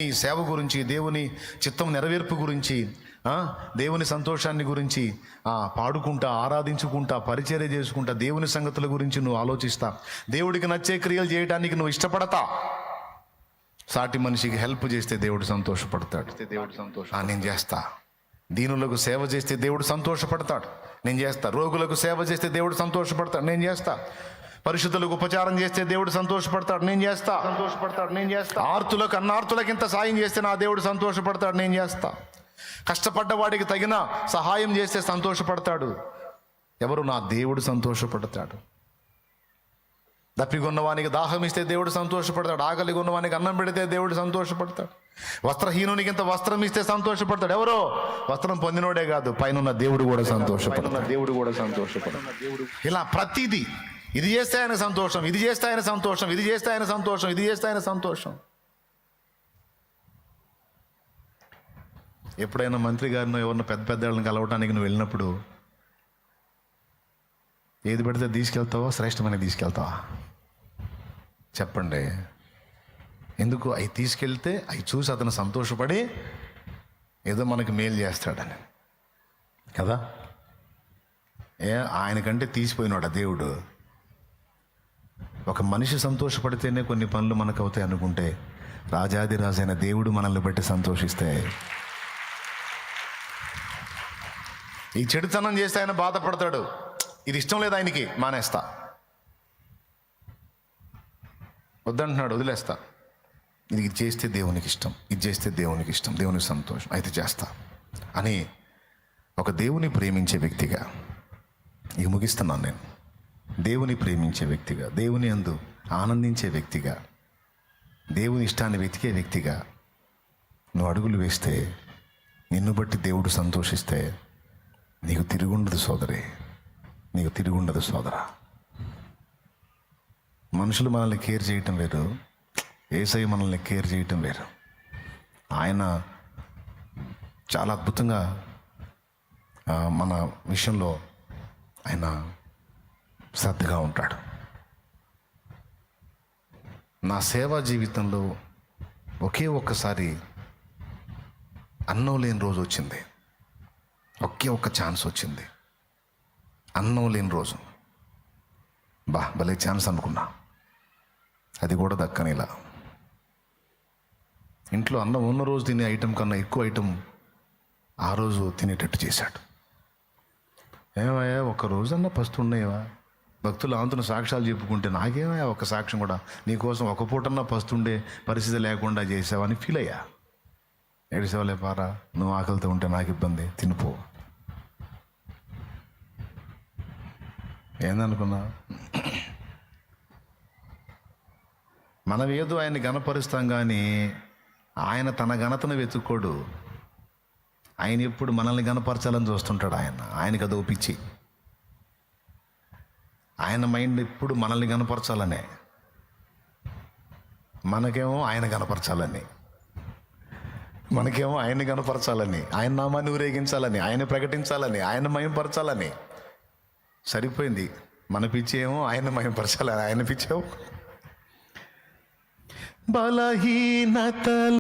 ఈ సేవ గురించి, దేవుని చిత్తం నెరవేర్పు గురించి, దేవుని సంతోషాన్ని గురించి పాడుకుంటా, ఆరాధించుకుంటా, పరిచర్య చేసుకుంటా, దేవుని సంగతుల గురించి నువ్వు ఆలోచిస్తా, దేవుడికి నచ్చే క్రియలు చేయడానికి నువ్వు ఇష్టపడతా. సాటి మనిషికి హెల్ప్ చేస్తే దేవుడు సంతోషపడతాడు. నేను చేస్తా. దీనులకు సేవ చేస్తే దేవుడు సంతోషపడతాడు. నేను చేస్తా. రోగులకు సేవ చేస్తే దేవుడు సంతోషపడతాడు. నేను చేస్తా. పరిశుద్ధులకు ఉపచారం చేస్తే దేవుడు సంతోషపడతాడు. నేను చేస్తా. ఆర్తులకు, అన్నార్తులకు ఇంత సాయం చేస్తే నా దేవుడు సంతోషపడతాడు. నేను చేస్తా. కష్టపడ్డ వాడికి తగిన సహాయం చేస్తే సంతోషపడతాడు. ఎవరు? నా దేవుడు సంతోషపడతాడు. దప్పిగొన్నవానికి దాహం ఇస్తే దేవుడు సంతోషపడతాడు. ఆకలిగా ఉన్నవానికి అన్నం పెడితే దేవుడు సంతోషపడతాడు. వస్త్రహీనునికి ఇంత వస్త్రం ఇస్తే సంతోషపడతాడు. ఎవరో? వస్త్రం పొందినోడే కాదు, పైన దేవుడు కూడా సంతోషపడతాడు. ఇలా ప్రతిదీ ఇది చేస్తే ఆయన సంతోషం, ఇది చేస్తే ఆయన సంతోషం, ఇది చేస్తే ఆయన సంతోషం, ఇది చేస్తే ఆయన సంతోషం. ఎప్పుడైనా మంత్రి గారినో ఎవరినో పెద్ద వాళ్ళని కలవటానికి నువ్వు వెళ్ళినప్పుడు ఏది పెడితే తీసుకెళ్తావో? శ్రేష్టమైన తీసుకెళ్తావా? చెప్పండి. ఎందుకు? అవి తీసుకెళ్తే అవి చూసి అతను సంతోషపడి ఏదో మనకి మేలు చేస్తాడని కదా. ఆయనకంటే తీసిపోయినాడు దేవుడు. ఒక మనిషి సంతోషపడితేనే కొన్ని పనులు మనకు అవుతాయి అనుకుంటే, రాజాదిరాజైన దేవుడు మనల్ని బట్టి సంతోషిస్తే, ఈ చెడుతనం చేస్తే ఆయన బాధపడతాడు. ఇది ఇష్టం లేదు ఆయనకి, మానేస్తా. వద్దంటున్నాడు, వదిలేస్తా. ఇది చేస్తే దేవునికి ఇష్టం, ఇది చేస్తే దేవునికి ఇష్టం, దేవునికి సంతోషం, అయితే చేస్తా అని ఒక దేవుని ప్రేమించే వ్యక్తిగా ఇక ముగిస్తున్నాను నేను. దేవుని ప్రేమించే వ్యక్తిగా, దేవుని యందు ఆనందించే వ్యక్తిగా, దేవుని ఇష్టాన్ని వెతికే వ్యక్తిగా నువ్వు అడుగులు వేస్తే, నిన్ను బట్టి దేవుడు సంతోషిస్తే, నీకు తిరుగుండదు సోదరి, నీకు తిరుగుండదు సోదరా. మనుషులు మనల్ని కేర్ చేయటం వేరు, యేసయ్య మనల్ని కేర్ చేయటం వేరు. ఆయన చాలా అద్భుతంగా మన విషయంలో ఆయన శ్రద్ధగా ఉంటాడు. నా సేవా జీవితంలో ఒకే ఒక్కసారి అన్నం లేని రోజు వచ్చింది. ఒకే ఒక్క ఛాన్స్ వచ్చింది. అన్నం లేని రోజు. భలే ఛాన్స్ అనుకున్నా. అది కూడా దక్కనిలా. ఇంట్లో అన్నం ఉన్న రోజు తినే ఐటెం కన్నా ఎక్కువ ఐటెం ఆ రోజు తినేటట్టు చేశాడు. ఏమయ్యా, ఒక్క రోజన్నా పస్తు ఉన్నాయా? భక్తులు ఆంతున్న సాక్ష్యాలు చెప్పుకుంటే నాకేమయ్యా ఒక సాక్ష్యం కూడా, నీకోసం ఒక పూటన్నా పస్తుండే పరిస్థితి లేకుండా చేసావని ఫీల్ అయ్యా. ఏడిసేవలే పారా, నువ్వు ఆకలితో ఉంటే నాకు ఇబ్బంది, తినిపో. ఏందనుకున్నా? మనం ఏదో ఆయన్ని ఘనపరుస్తాం కానీ ఆయన తన ఘనతను వెతుక్కోడు. ఆయన ఎప్పుడు మనల్ని ఘనపరచాలని చూస్తుంటాడు. ఆయనకి అది ఒప్పించి, ఆయన మైండ్ ఎప్పుడు మనల్ని ఘనపరచాలనే. మనకేమో ఆయన ఘనపరచాలని, మనకేమో ఆయన్ని ఘనపరచాలని, ఆయన నామాన్ని ఊరేగించాలని, ఆయన ప్రకటించాలని, ఆయన మయంపరచాలని. సరిపోయింది. మన పిచ్చి ఏమో ఆయన మయంపరచాలని, ఆయన పిచ్చేమో బలహీనత